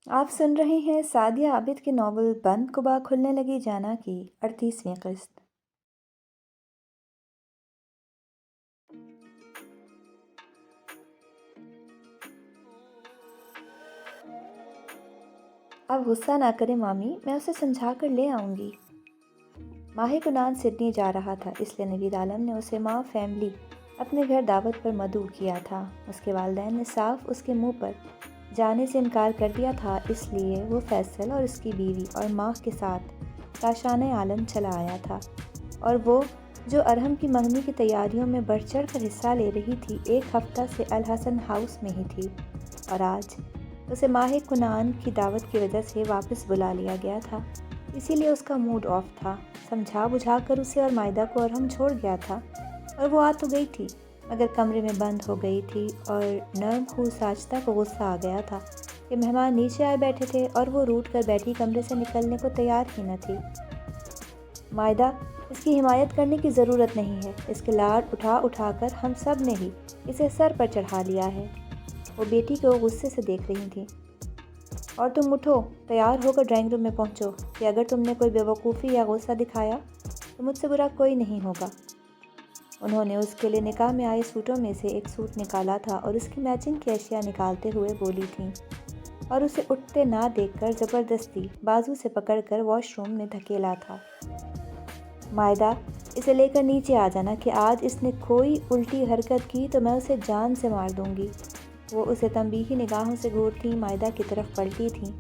آپ سن رہے ہیں سعدیہ عابد کی ناول بند کبا کھلنے لگی جانا کی 38ویں قسط۔ اب غصہ نہ کرے مامی، میں اسے سمجھا کر لے آؤں گی۔ ماہ کنان سڈنی جا رہا تھا، اس لیے نوید عالم نے اسے ماں فیملی اپنے گھر دعوت پر مدعو کیا تھا۔ اس کے والدین نے صاف اس کے منہ پر جانے سے انکار کر دیا تھا، اس لیے وہ فیصل اور اس کی بیوی اور ماں کے ساتھ کاشانہ عالم چلا آیا تھا، اور وہ جو ارحم کی منگنی کی تیاریوں میں بڑھ چڑھ کر حصہ لے رہی تھی، ایک ہفتہ سے الحسن ہاؤس میں ہی تھی، اور آج اسے ماہ کنان کی دعوت کی وجہ سے واپس بلا لیا گیا تھا، اسی لیے اس کا موڈ آف تھا۔ سمجھا بجھا کر اسے اور مائدہ کو ارحم چھوڑ گیا تھا، اور وہ آ تو گئی تھی مگر کمرے میں بند ہو گئی تھی، اور نرم خو ساجدہ کو غصہ آ گیا تھا کہ مہمان نیچے آئے بیٹھے تھے اور وہ روٹ کر بیٹھی کمرے سے نکلنے کو تیار ہی نہ تھی۔ مائدہ، اس کی حمایت کرنے کی ضرورت نہیں ہے، اس کے لاڈ اٹھا اٹھا کر ہم سب نے ہی اسے سر پر چڑھا لیا ہے۔ وہ بیٹی کو غصے سے دیکھ رہی تھیں۔ اور تم اٹھو، تیار ہو کر ڈرائنگ روم میں پہنچو، کہ اگر تم نے کوئی بیوقوفی یا غصہ دکھایا تو مجھ سے برا کوئی نہیں ہوگا۔ انہوں نے اس کے لیے نکاح میں آئے سوٹوں میں سے ایک سوٹ نکالا تھا اور اس کی میچنگ کی اشیاء نکالتے ہوئے بولی تھیں، اور اسے اٹھتے نہ دیکھ کر زبردستی بازو سے پکڑ کر واش روم میں دھکیلا تھا۔ مائدہ، اسے لے کر نیچے آ جانا کہ آج اس نے کوئی الٹی حرکت کی تو میں اسے جان سے مار دوں گی۔ وہ اسے تنبیہی نگاہوں سے گھورتی مائدہ کی طرف پلٹی تھیں،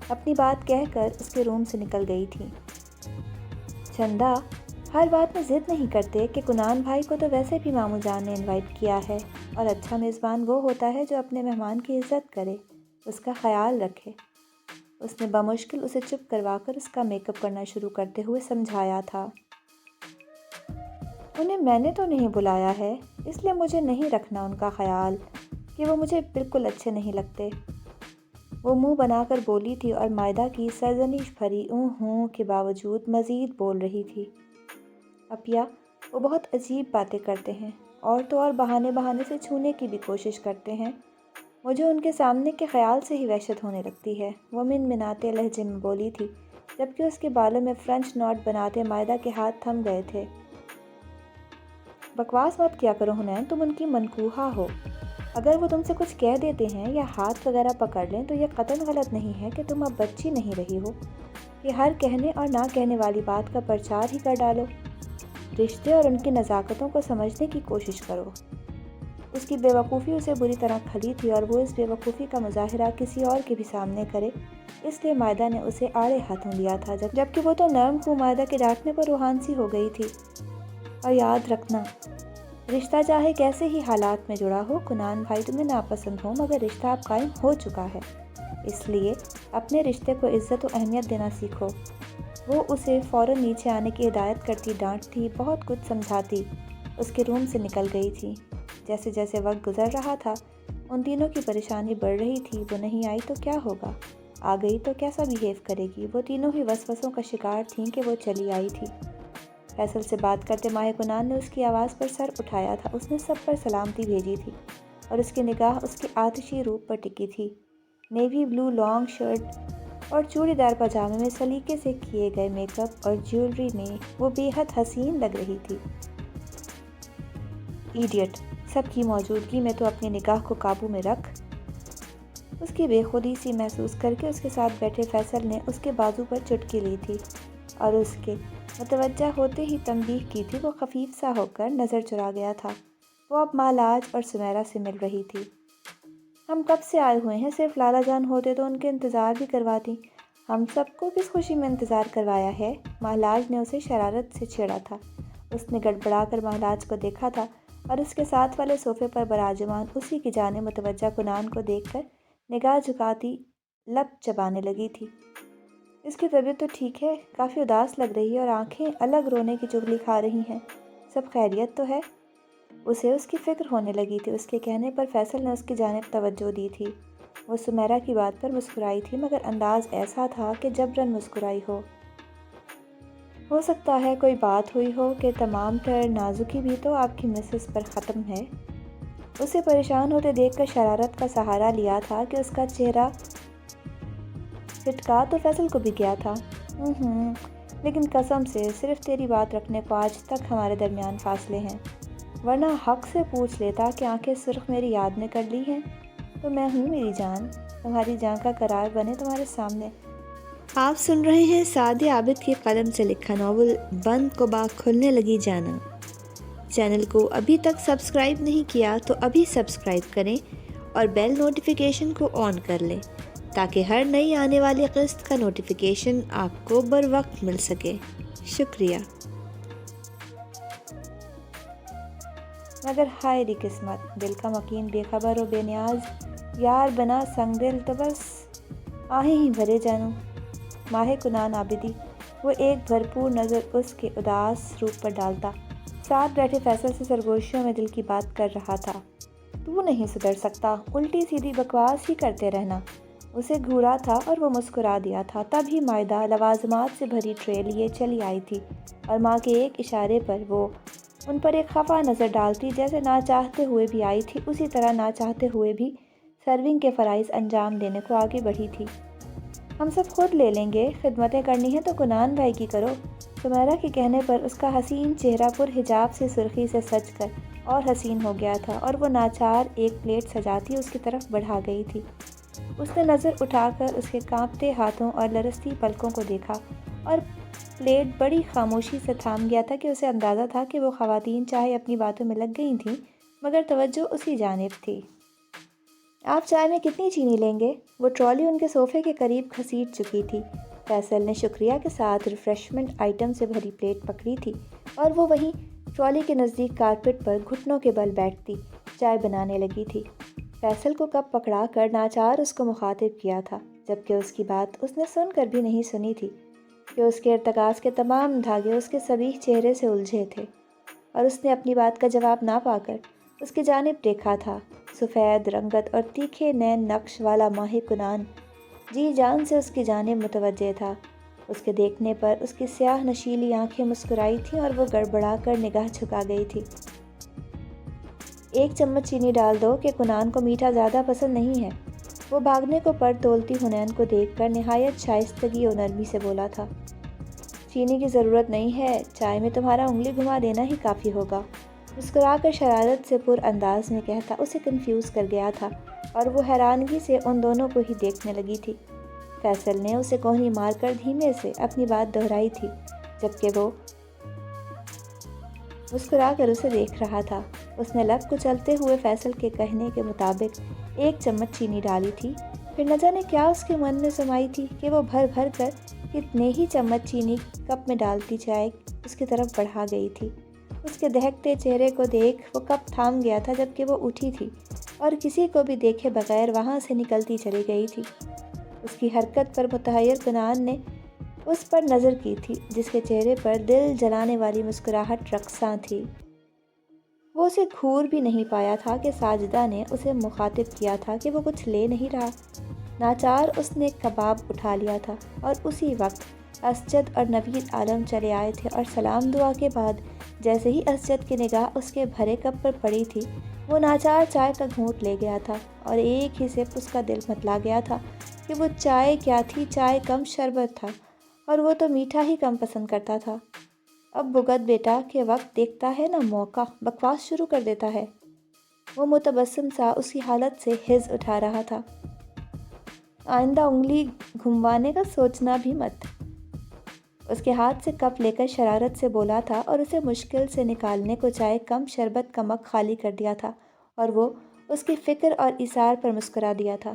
اپنی بات کہہ کر اس کے روم سے نکل گئی تھیں۔ چندا، ہر بات میں ضد نہیں کرتے کہ کنان بھائی کو تو ویسے بھی ماموں جان نے انوائٹ کیا ہے، اور اچھا میزبان وہ ہوتا ہے جو اپنے مہمان کی عزت کرے، اس کا خیال رکھے۔ اس نے بمشکل اسے چپ کروا کر اس کا میک اپ کرنا شروع کرتے ہوئے سمجھایا تھا۔ انہیں میں نے تو نہیں بلایا ہے، اس لیے مجھے نہیں رکھنا ان کا خیال کہ وہ مجھے بالکل اچھے نہیں لگتے۔ وہ منہ بنا کر بولی تھی اور مائدہ کی سرزنش بھری اوں ہوں کے باوجود مزید بول رہی تھی۔ اپیا، وہ بہت عجیب باتیں کرتے ہیں، اور تو اور بہانے سے چھونے کی بھی کوشش کرتے ہیں۔ مجھے ان کے سامنے کے خیال سے ہی وحشت ہونے لگتی ہے، وہ منمناتے لہجے میں بولی تھی، جبکہ اس کے بالوں میں فرنچ ناٹ بناتے مائدہ کے ہاتھ تھم گئے تھے۔ بکواس مت کیا کرو حنین، تم ان کی منکوحہ ہو۔ اگر وہ تم سے کچھ کہہ دیتے ہیں یا ہاتھ وغیرہ پکڑ لیں تو یہ قطعاً غلط نہیں ہے کہ تم اب بچی نہیں رہی ہو کہ ہر کہنے اور نہ کہنے والی بات کا پرچار ہی کر ڈالو۔ رشتے اور ان کی نزاکتوں کو سمجھنے کی کوشش کرو۔ اس کی بے وقوفی اسے بری طرح کھلی تھی، اور وہ اس بے وقوفی کا مظاہرہ کسی اور کے بھی سامنے کرے، اس لیے مائدہ نے اسے آڑے ہاتھوں لیا تھا، جبکہ وہ تو نرم خو مائدہ کے ڈانٹنے پر روحان سی ہو گئی تھی۔ اور یاد رکھنا، رشتہ چاہے کیسے ہی حالات میں جڑا ہو، کنان بھائی تمہیں ناپسند ہو مگر رشتہ اب قائم ہو چکا ہے، اس لیے اپنے رشتے کو عزت و اہمیت دینا سیکھو۔ وہ اسے فوراً نیچے آنے کی ہدایت کرتی، ڈانٹتی، بہت کچھ سمجھاتی اس کے روم سے نکل گئی تھی۔ جیسے جیسے وقت گزر رہا تھا، ان تینوں کی پریشانی بڑھ رہی تھی۔ وہ نہیں آئی تو کیا ہوگا، آ گئی تو کیسا بیہیو کرے گی۔ وہ تینوں ہی وسوسوں کا شکار تھیں کہ وہ چلی آئی تھی۔ فیصل سے بات کرتے ماہ کنان نے اس کی آواز پر سر اٹھایا تھا۔ اس نے سب پر سلامتی بھیجی تھی، اور اس کی نگاہ اس کے آتشی روپ پر ٹکی تھی۔ نیوی بلو لانگ شرٹ اور چوڑی دار پاجامے میں سلیقے سے کیے گئے میک اپ اور جیولری میں وہ بے حد حسین لگ رہی تھی۔ ایڈیٹ، سب کی موجودگی میں تو اپنی نگاہ کو قابو میں رکھ۔ اس کی بے خودی سی محسوس کر کے اس کے ساتھ بیٹھے فیصل نے اس کے بازو پر چٹکی لی تھی، اور اس کے متوجہ ہوتے ہی تنبیہ کی تھی۔ وہ خفیف سا ہو کر نظر چرا گیا تھا۔ وہ اب مالاج اور سمیرہ سے مل رہی تھی۔ ہم کب سے آئے ہوئے ہیں، صرف لالا جان ہوتے تو ان کے انتظار بھی کرواتی۔ ہم سب کو کس خوشی میں انتظار کروایا ہے؟ مہلاج نے اسے شرارت سے چھیڑا تھا۔ اس نے گڑبڑا کر مہلاج کو دیکھا تھا، اور اس کے ساتھ والے صوفے پر براجمان اسی کی جانب متوجہ کنان کو دیکھ کر نگاہ جھکاتی لب چبانے لگی تھی۔ اس کی طبیعت تو ٹھیک ہے، کافی اداس لگ رہی ہے، اور آنکھیں الگ رونے کی چغلی کھا رہی ہیں۔ سب خیریت تو ہے؟ اسے اس کی فکر ہونے لگی تھی۔ اس کے کہنے پر فیصل نے اس کی جانب توجہ دی تھی۔ وہ سمیرہ کی بات پر مسکرائی تھی، مگر انداز ایسا تھا کہ جبراً مسکرائی ہو سکتا ہے کوئی بات ہوئی ہو کہ تمام تر نازکی بھی تو آپ کی مسز پر ختم ہے۔ اسے پریشان ہوتے دیکھ کر شرارت کا سہارا لیا تھا کہ اس کا چہرہ جھٹکا تو فیصل کو بھی کیا تھا۔ لیکن قسم سے صرف تیری بات رکھنے کو آج تک ہمارے درمیان فاصلے ہیں، ورنہ حق سے پوچھ لیتا کہ آنکھیں سرخ میری یاد نے کر لی ہیں تو میں ہوں میری جان، تمہاری جان کا قرار بنے تمہارے سامنے۔ آپ سن رہے ہیں سعدیہ عابد کی قلم سے لکھا ناول بند کو با کھلنے لگی جانا۔ چینل کو ابھی تک سبسکرائب نہیں کیا تو ابھی سبسکرائب کریں اور بیل نوٹیفیکیشن کو آن کر لیں تاکہ ہر نئی آنے والی قسط کا نوٹیفیکیشن آپ کو بر وقت مل سکے۔ شکریہ۔ مگر ہائے ری قسمت، دل کا مکین بے خبر و بے نیاز یار بنا سنگ دل تو بس آہیں ہی بھرے جانوں۔ ماہ کنان عابدی۔ وہ ایک بھرپور نظر اس کے اداس روپ پر ڈالتا، ساتھ بیٹھے فیصل سے سرگوشیوں میں دل کی بات کر رہا تھا۔ تو نہیں سدھر سکتا، الٹی سیدھی بکواس ہی کرتے رہنا۔ اسے گھورا تھا اور وہ مسکرا دیا تھا۔ تب ہی مائدہ لوازمات سے بھری ٹرے لیے چلی آئی تھی اور ماں کے ایک اشارے پر وہ ان پر ایک خفا نظر ڈالتی، جیسے نہ چاہتے ہوئے بھی آئی تھی، اسی طرح نہ چاہتے ہوئے بھی سرونگ کے فرائض انجام دینے کو آگے بڑھی تھی۔ ہم سب خود لے لیں گے، خدمتیں کرنی ہیں تو کنان بھائی کی کرو۔ سمیرہ کے کہنے پر اس کا حسین چہرہ پر حجاب سے سرخی سے سج کر اور حسین ہو گیا تھا اور وہ ناچار ایک پلیٹ سجاتی اس کی طرف بڑھا گئی تھی۔ اس نے نظر اٹھا کر اس کے کانپتے ہاتھوں اور لرزتی پلکوں کو دیکھا اور پلیٹ بڑی خاموشی سے تھام گیا تھا کہ اسے اندازہ تھا کہ وہ خواتین چاہے اپنی باتوں میں لگ گئی تھیں مگر توجہ اسی جانب تھی۔ آپ چائے میں کتنی چینی لیں گے؟ وہ ٹرالی ان کے صوفے کے قریب گھسیٹ چکی تھی۔ فیصل نے شکریہ کے ساتھ ریفریشمنٹ آئٹم سے بھری پلیٹ پکڑی تھی اور وہ وہیں ٹرالی کے نزدیک کارپٹ پر گھٹنوں کے بل بیٹھتی چائے بنانے لگی تھی۔ فیصل کو کپ پکڑا کر ناچار اس کو مخاطب کیا تھا، جبکہ اس کی بات اس نے سن کر بھی نہیں سنی تھی کہ اس کے ارتکاز کے تمام دھاگے اس کے صبیح چہرے سے الجھے تھے اور اس نے اپنی بات کا جواب نہ پا کر اس کی جانب دیکھا تھا۔ سفید رنگت اور تیکھے نین نقش والا ماہ کنان جی جان سے اس کی جانب متوجہ تھا۔ اس کے دیکھنے پر اس کی سیاہ نشیلی آنکھیں مسکرائی تھیں اور وہ گڑبڑا کر نگاہ جھکا گئی تھی۔ ایک چمچ چینی ڈال دو کہ کنان کو میٹھا زیادہ پسند نہیں ہے، وہ بھاگنے کو پر تولتی حنین کو دیکھ کر نہایت شائستگی و نرمی سے بولا تھا۔ چینی کی ضرورت نہیں ہے، چائے میں تمہارا انگلی گھما دینا ہی کافی ہوگا، مسکرا کر شرارت سے پر انداز میں کہتا اسے کنفیوز کر گیا تھا اور وہ حیرانگی سے ان دونوں کو ہی دیکھنے لگی تھی۔ فیصل نے اسے کوہنی مار کر دھیمے سے اپنی بات دہرائی تھی، جبکہ وہ مسکرا کر اسے دیکھ رہا تھا۔ اس نے لب کچلتے ہوئے فیصل کے کہنے کے مطابق ایک چمچ چینی ڈالی تھی، پھر نہ جانے کیا اس کے من میں سمائی تھی کہ وہ بھر بھر کر کتنے ہی چمچ چینی کپ میں ڈالتی چائے اس کی طرف بڑھا گئی تھی۔ اس کے دہکتے چہرے کو دیکھ وہ کپ تھام گیا تھا، جبکہ وہ اٹھی تھی اور کسی کو بھی دیکھے بغیر وہاں سے نکلتی چلی گئی تھی۔ اس کی حرکت پر متحیر کنان نے اس پر نظر کی تھی، جس کے چہرے پر دل جلانے والی مسکراہٹ رقصاں تھی۔ وہ اسے گھور بھی نہیں پایا تھا کہ ساجدہ نے اسے مخاطب کیا تھا کہ وہ کچھ لے نہیں رہا۔ ناچار اس نے کباب اٹھا لیا تھا اور اسی وقت اسجد اور نوید عالم چلے آئے تھے اور سلام دعا کے بعد جیسے ہی اسجد کی نگاہ اس کے بھرے کپ پر پڑی تھی، وہ ناچار چائے کا گھونٹ لے گیا تھا اور ایک ہی سپ اس کا دل متلا گیا تھا کہ وہ چائے کیا تھی، چائے کم شربت تھا اور وہ تو میٹھا ہی کم پسند کرتا تھا۔ اب بھگت بیٹا کہ وقت دیکھتا ہے نہ موقع، بکواس شروع کر دیتا ہے۔ وہ متبسم سا اس کی حالت سے حز اٹھا رہا تھا۔ آئندہ انگلی گھموانے کا سوچنا بھی مت۔ اس کے ہاتھ سے کپ لے کر شرارت سے بولا تھا اور اسے مشکل سے نکالنے کو چائے کم شربت کا مگ خالی کر دیا تھا اور وہ اس کی فکر اور ایثار پر مسکرا دیا تھا۔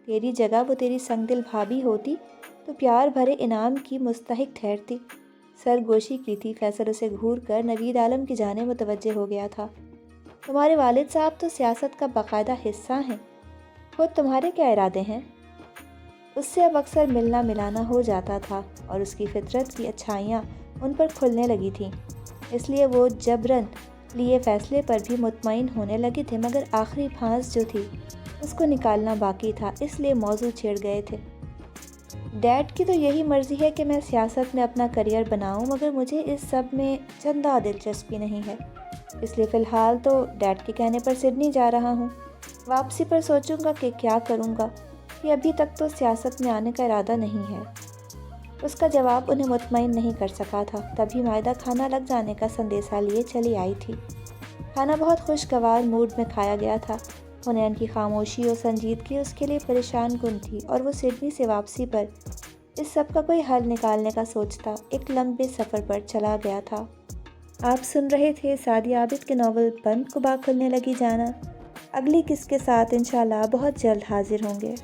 تیری جگہ وہ تیری سنگ دل بھابھی ہوتی تو پیار بھرے انعام کی مستحق ٹھہرتی۔ سرگوشی کی تھی۔ فیصل اسے گھور کر نوید عالم کی جانب متوجہ ہو گیا تھا۔ تمہارے والد صاحب تو سیاست کا باقاعدہ حصہ ہیں، خود تمہارے کیا ارادے ہیں؟ اس سے اب اکثر ملنا ملانا ہو جاتا تھا اور اس کی فطرت کی اچھائیاں ان پر کھلنے لگی تھیں، اس لیے وہ جبراً لیے فیصلے پر بھی مطمئن ہونے لگے تھے، مگر آخری پھانس جو تھی اس کو نکالنا باقی تھا، اس لیے موضوع چھیڑ گئے تھے۔ ڈیڈ کی تو یہی مرضی ہے کہ میں سیاست میں اپنا کریئر بناؤں، مگر مجھے اس سب میں چندہ دلچسپی نہیں ہے، اس لیے فی الحال تو ڈیڈ کے کہنے پر سڈنی جا رہا ہوں، واپسی پر سوچوں گا کہ کیا کروں گا۔ کہ ابھی تک تو سیاست میں آنے کا ارادہ نہیں ہے۔ اس کا جواب انہیں مطمئن نہیں کر سکا تھا۔ تبھی مائدہ کھانا لگ جانے کا سندیسہ لیے چلی آئی تھی۔ کھانا بہت خوشگوار موڈ میں کھایا گیا تھا۔ حنین کی خاموشی اور سنجیدگی اس کے لیے پریشان کن تھی، اور وہ سڈنی سے واپسی پر اس سب کا کوئی حل نکالنے کا سوچتا ایک لمبے سفر پر چلا گیا تھا۔ آپ سن رہے تھے سعدیہ عابد کے ناول بند کو باغ کھلنے لگی جانا۔ اگلی قسط کے ساتھ انشاءاللہ بہت جلد حاضر ہوں گے۔